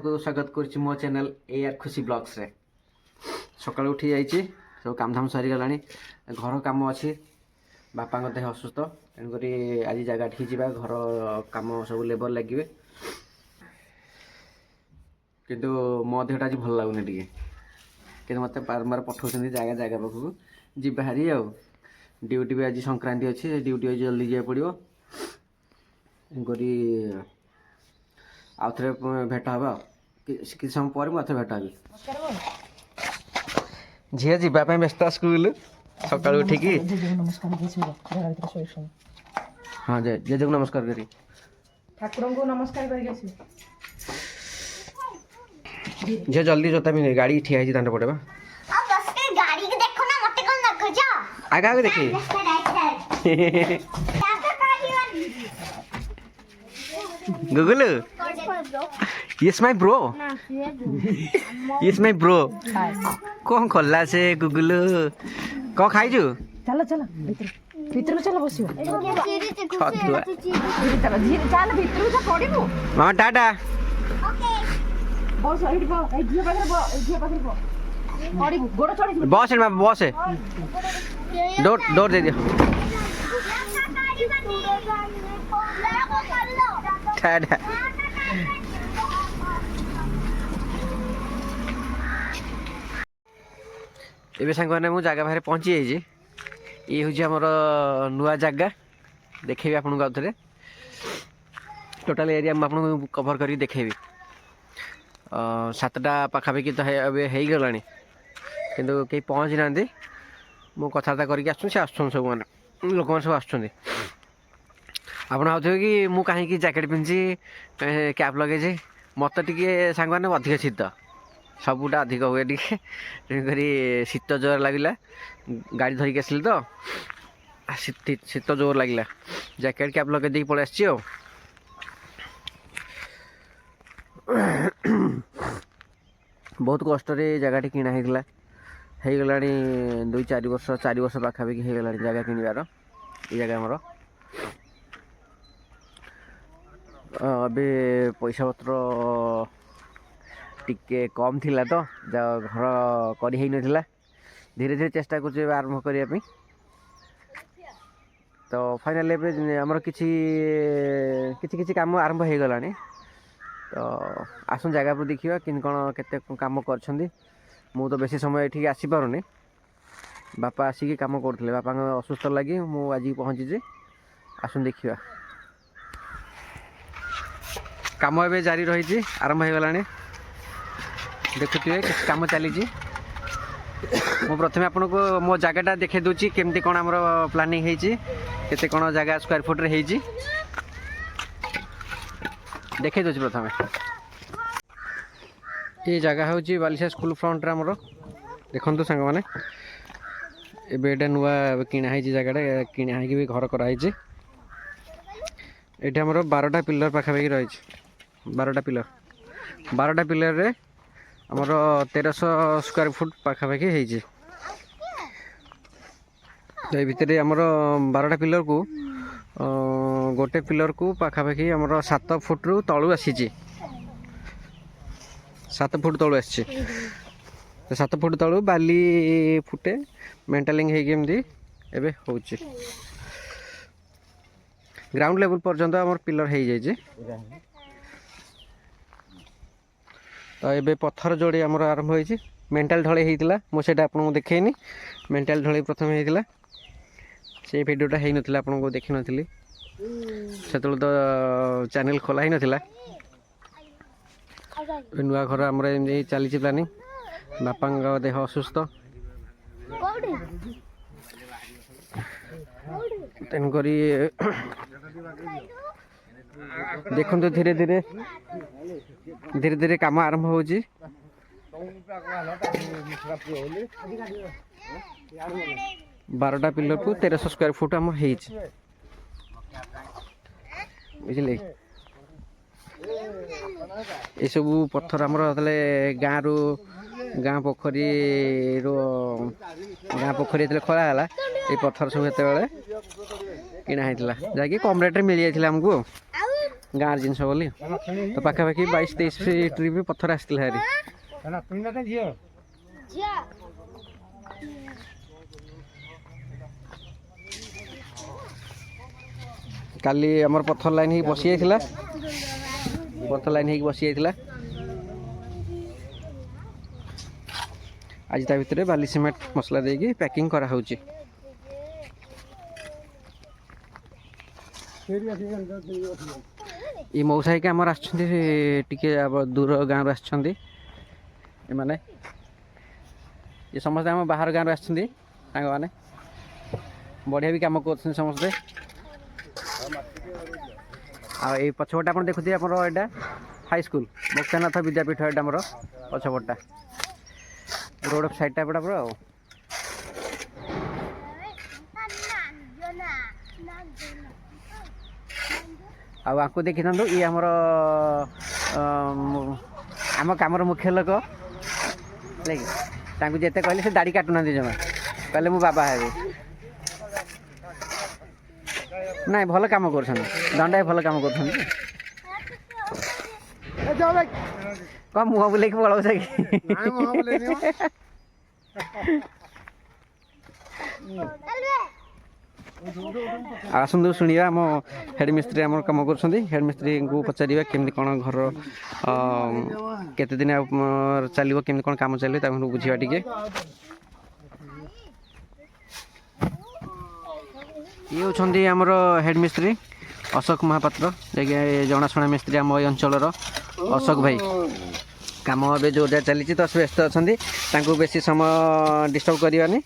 को स्वागत कर मो चैनल ए आर खुशी ब्लॉग्स रे। सकाल उठी जाइए सब काम धाम सरी गलानी घर काम अच्छी बापा देह असुस्थ तेणुक आज जगह ठीक जा घर काम सब लेबर लगे किंतु मो देहटा आज भल लगुनि टे कि मत बारंबार पठाऊँ जगह जगह पाखक जी बाहरी ड्यूटी भी आज संक्रांति अच्छी ड्यूटी आज जल्दी जाए पड़ो तेणुक आउ थे भेट हाँ कि समय पर मुझे भेट हेबी झील जावाई व्यस्त स्कूल सका उठिक हाँ जेजे को नमस्कार करी ठाकुर को नमस्कार कर झील जल्दी जोता भी नहीं गाड़ी ठिया दांड पड़े आगे आगे देखिए गुगलू yes my bro yes my bro कौन खोला से गुगलू कौन खाइजु चलो चलो भीतर को चलो बसियो छतुआ चलो धीरे चल भीतर को पड़िबो मामा टाटा बस एडी बो ए झियो पाखरे बो पड़िबो गोड़ चढ़ी बस है मामा बस है डोर दे दियो टाटा एबे सांग मैंने मु जगह बाहर पहुँची जाइए ये हूँ आमर नुआ जगह देखेबी आपको आउ थे टोटाल एरिया मुझे कभर कर देखेबी 7टा पाखापाखि तो हो गला किंतु कहीं पहुँची ना मु कथबार्ता करके आसुन सब मैंने लोक मैंने सब आसुँच आप भावुवे कि मु कहीं जैकेट पिंधि कैप लगे मत टे सांग मैंने अधिक शीत सबुटा अधिक हुए टे तेणुक शीत जोर लगला गाड़ी धरिक आसली तो शीत जोर लगला जैकेट कैप लगे दी पलि आसी बहुत कष्ट जगह किणा होगा हो गला 2-4 वर्ष 4 वर्ष पाखापाखि हो गला जगह किणवार ये जगह आमर अबे पैसा पत्र टिके कम थिला तो घर कर धीरे धीरे चेष्टा कर आरंभ करने तो फाइनाल आमर किसी काम आरंभ हो गला तो आसन जगह पर देखा कि कौन केते काम कर मु तो बेसी समय ये आसीपारुनी बापा आसिक कम करते बापा असुस्थ लगी मु आज पहुँची आसन देखा काम ए जारी रही आरंभ हो गला देखुए किसी कम चली मु प्रथम आपन को मो जगहटा देखे दूची केमती कौन आमर प्लानिंग होते कौन जगह स्क्वायर फुट रे देखे दूची प्रथम ये जगह हूँ बालिशा स्कूल फ्रंट आमर देखु सांग मैंने एटा नुआ किणा जगह किणा भी घर कराई ये आमर 12टा पिलर पाखापाखि रही 12टा पिलर रे आमर 1300 स्क्वायर फुट पाखापाखि हो भितर आमर 12टा पिलर को गोटे पिलर को पाखापाखि आमर 7 फुट रु तलू आसी 7 फुट तलू आसी 7 फुट तलू बाली फुटे मेंटालिंग होमती एवं हो ग्राउंड लेवल पर्यंत आमर पिलर हो जाए तो ये पत्थर जोड़ी आमर आरंभ हो मेंटाल ढले होता मुझे आपको देखनी मेंटाल ढले प्रथम होता से भिडियोटा हो ना आपको देखी नी से तो चैनल खोला ही नाला नुआ घर आमर एम चली प्लानिंग बापा देह असुस्थ तेणुक देखु धीरे धीरे धीरे धीरे काम आरंभ हो 12टा पिलर को 1300 स्क्वायर फुट आम हो बुझे ये सब पत्थर आमर गाँ रु गाँ पोखरी खोला ये पत्थर सब ये किणा होता जहाँकि कम रेट मिल जाता आमको ଗାଁର ଜିନିଷ ବୋଲି ତ ପାଖାପାଖି 22-23 ଟ୍ରିପ୍ ପଥର ଆସିଥିଲା ହେରି। କାଲି ଆମର ପଥର ଲାଇନ୍ ହେଇକି ବସି ଯାଇଥିଲା, ଆଜି ତା ଭିତରେ ବାଲି ସିମେଣ୍ଟ ମସଲା ଦେଇକି ପ୍ୟାକିଂ କରାହେଉଛି। ଏ ମଉସା ହେଇକି ଆମର ଆସିଛନ୍ତି ଟିକେ ଦୂର ଗାଁରୁ ଆସିଛନ୍ତି ଏମାନେ, ଏ ସମସ୍ତେ ଆମ ବାହାର ଗାଁରୁ ଆସିଛନ୍ତି ସାଙ୍ଗମାନେ, ବଢ଼ିଆ ବି କାମ କରୁଛନ୍ତି ସମସ୍ତେ। ଆଉ ଏଇ ପଛପଟା ଆପଣ ଦେଖୁଥିବେ ଆମର ଏଇଟା ହାଇସ୍କୁଲ ମୁକ୍ତାନାଥ ବିଦ୍ୟାପୀଠ, ଏଇଟା ଆମର ପଛପଟଟା ରୋଡ଼ ସାଇଡ଼ଟା ଏପଟା ପୁରା। ଆଉ ଆଙ୍କୁ ଦେଖିଥାନ୍ତୁ, ଇଏ ଆମର ଆମ କାମର ମୁଖ୍ୟ ଲୋକ ହେଲା କି, ତାଙ୍କୁ ଯେତେ କହିଲେ ସେ ଦାଢ଼ି କାଟୁନାହାନ୍ତି ଜମା, କହିଲେ ମୁଁ ବାବା ହେବି। ନାଇଁ ଭଲ କାମ କରୁଛନ୍ତି, ଦଣ୍ଡା ଭଲ କାମ କରୁଛନ୍ତି। କ'ଣ ମୁହଁ ବୁଲେଇକି ପଳଉଛ କି? ଆସନ୍ତୁ ଶୁଣିବା ଆମ ହେଡ଼ ମିସ୍ତ୍ରୀ ଆମର କାମ କରୁଛନ୍ତି, ହେଡ଼ ମିସ୍ତ୍ରୀଙ୍କୁ ପଚାରିବା କେମିତି କ'ଣ ଘର କେତେ ଦିନ ଚାଲିବ, କେମିତି କ'ଣ କାମ ଚାଲିବ ତାଙ୍କୁ ବୁଝିବା ଟିକେ। ଇଏ ହେଉଛନ୍ତି ଆମର ହେଡ଼ ମିସ୍ତ୍ରୀ ଅଶୋକ ମହାପାତ୍ର, ଯିଏକି ଜଣାଶୁଣା ମିସ୍ତ୍ରୀ ଆମ ଏଇ ଅଞ୍ଚଳର ଅଶୋକ ଭାଇ। କାମ ଏବେ ଜୋରଦାର ଚାଲିଛି ତ ସେ ବ୍ୟସ୍ତ ଅଛନ୍ତି, ତାଙ୍କୁ ବେଶୀ ସମୟ ଡିଷ୍ଟର୍ବ କରିବାନି,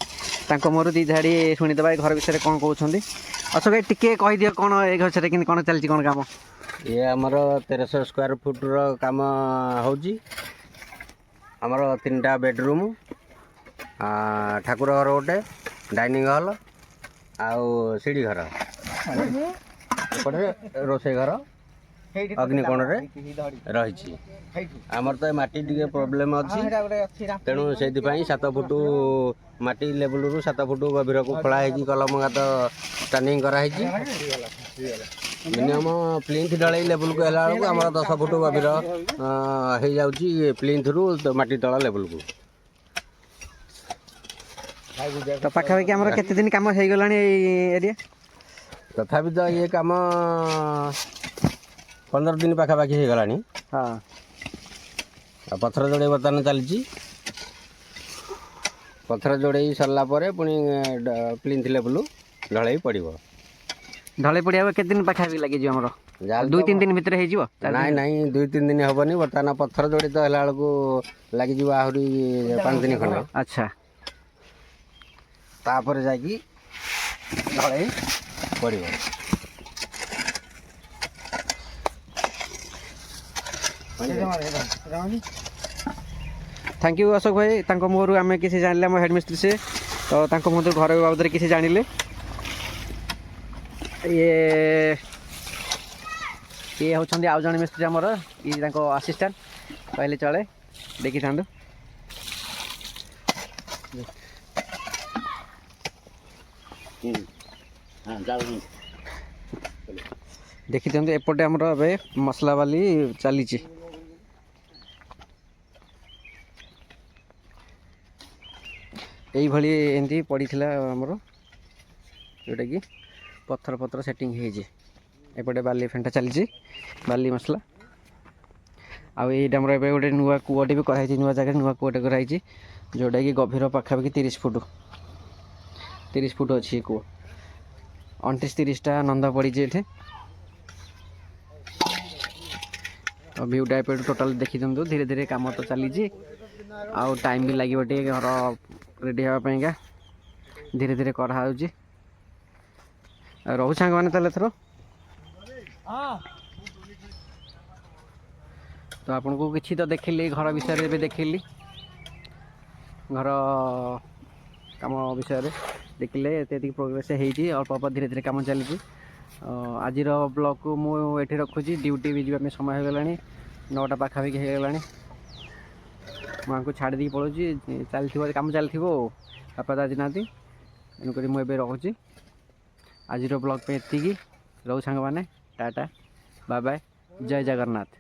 ତାଙ୍କ ମୁହଁରୁ ଦୁଇ ଧାଡ଼ି ଶୁଣିଦେବା ଏ ଘର ବିଷୟରେ କ'ଣ କହୁଛନ୍ତି। ଅଶୋକ ଭାଇ ଟିକେ କହିଦିଅ କ'ଣ ଏ ଘର ବିଷୟରେ କେମିତି କ'ଣ ଚାଲିଛି କ'ଣ କାମ? ଇଏ ଆମର 1300 ସ୍କୋୟାର ଫୁଟର କାମ ହେଉଛି। ଆମର 3ଟା ବେଡ଼ରୁମ୍, ଠାକୁର ଘର ଗୋଟେ, ଡାଇନିଂ ହଲ୍ ଆଉ ସିଡ଼ି ଘର, ଏପଟେ ରୋଷେଇ ଘର ଅଗ୍ନିକୋଣରେ ରହିଛି। ଆମର ତ ମାଟି ଟିକେ ପ୍ରୋବ୍ଲେମ୍ ଅଛି, ତେଣୁ ସେଇଥିପାଇଁ 7 ଫୁଟ ମାଟି ଲେବୁଲରୁ 7 ଫୁଟ ଗଭୀରକୁ ଖୋଳା ହେଇଛି, କଲମ ଗାତ ଷ୍ଟାଣ୍ଡିଂ କରାହେଇଛି। ମିନିମମ୍ ପ୍ଲିନ୍ଥ ଢଳେଇ ଲେବୁଲକୁ ହେଲା ବେଳକୁ ଆମର 10 ଫୁଟ ଗଭୀର ହେଇଯାଉଛି ପ୍ଲିନ୍ଥରୁ ମାଟି ତଳ ଲେବୁଲକୁ। ତ ପାଖାପାଖି ଆମର କେତେ ଦିନ କାମ ହେଇଗଲାଣି ଏଇ ଏରିଆ? ତଥାପି ତ ଇଏ କାମ 15 ଦିନ ପାଖାପାଖି ହେଇଗଲାଣି। ହଁ, ଆଉ ପଥର ଯୋଡ଼େଇ ବର୍ତ୍ତମାନ ଚାଲିଛି। ପଥର ଯୋଡ଼େଇ ସରିଲା ପରେ ପୁଣି ପ୍ଲିନ୍ଥ ଲେବୁଲ ଢଳେଇ ପଡ଼ିବ। ଢଳେଇ ପଡ଼ିବାକୁ କେତେ ଦିନ ପାଖାପାଖି ଲାଗିଯିବ ଆମର? 2-3 ଦିନ ଭିତରେ ହେଇଯିବ? ନାଇଁ 2-3 ଦିନ ହେବନି, ବର୍ତ୍ତମାନ ପଥର ଯୋଡ଼େଇ ତ ହେଲା ବେଳକୁ ଲାଗିଯିବ ଆହୁରି 5 ଦିନ ଖଣ୍ଡେ। ଆଚ୍ଛା, ତାପରେ ଯାଇକି ଢଳେଇ ପଡ଼ିବ। थैंक यू अशोक भाई, तांको मुहरु आमे किसी जानिले हम हेड मिस्त्री से, तो तांको मुहरु घर बाबद किसी जानिले। ये होछंदी आउ जण मिस्त्री हमर, ई तांको असिस्टेंट कहले चले, देखि थांदो। देखि थांदो एपटे हमर अबे मसला वाली चली छी। এইভাবে এমতি পড়িଥିଲା ଆମର ଯେଉଁଟାକି ପଥର ପଥର ସେଟିଂ ହେଇଛି। ଏପଟେ ବାଲି ଫେଣ୍ଟା ଚାଲିଛି, ବାଲି ମସଲା। ଆଉ ଏଇଟା ଆମର ଏବେ ଗୋଟେ ନୂଆ କୂଅଟେ ବି କରାହେଇଛି, ନୂଆ ଜାଗାରେ ନୂଆ କୂଅଟେ କରାହେଇଛି, ଯେଉଁଟାକି ଗଭୀର ପାଖାପାଖି 30 ଫୁଟ ଅଛି ଏ କୂଅ। 29-30ଟା ନନ୍ଦ ପଡ଼ିଛି ଏଠି। तो भ्यूटा एपटू टोटाल देखी दिखाँ, धीरे धीरे कम तो चली आउ टाइम भी लगे टे घर रेडी हाँपाइका, धीरे धीरे करा रहू सांग मैंने तेल थर। तो आपन को किसी तो देखिली घर विषय भी देखिली, घर कम विषय देखिले प्रोग्रेस होती अल्प अल्प धीरे धीरे कम चली। आज ब्लॉग को मुझे रखुची, ड्यूटी भी जावाई समय हो गला, 9टा पाखापाखि हो गला। मुझे छाड़ी दी पड़ोची, चलती कम चलती बापा तो आज ना, तेणुक मुझे रखुची। आज ब्लॉग पे एति रहू सांग मैंने, टाटा बाय बाय। जय जगन्नाथ।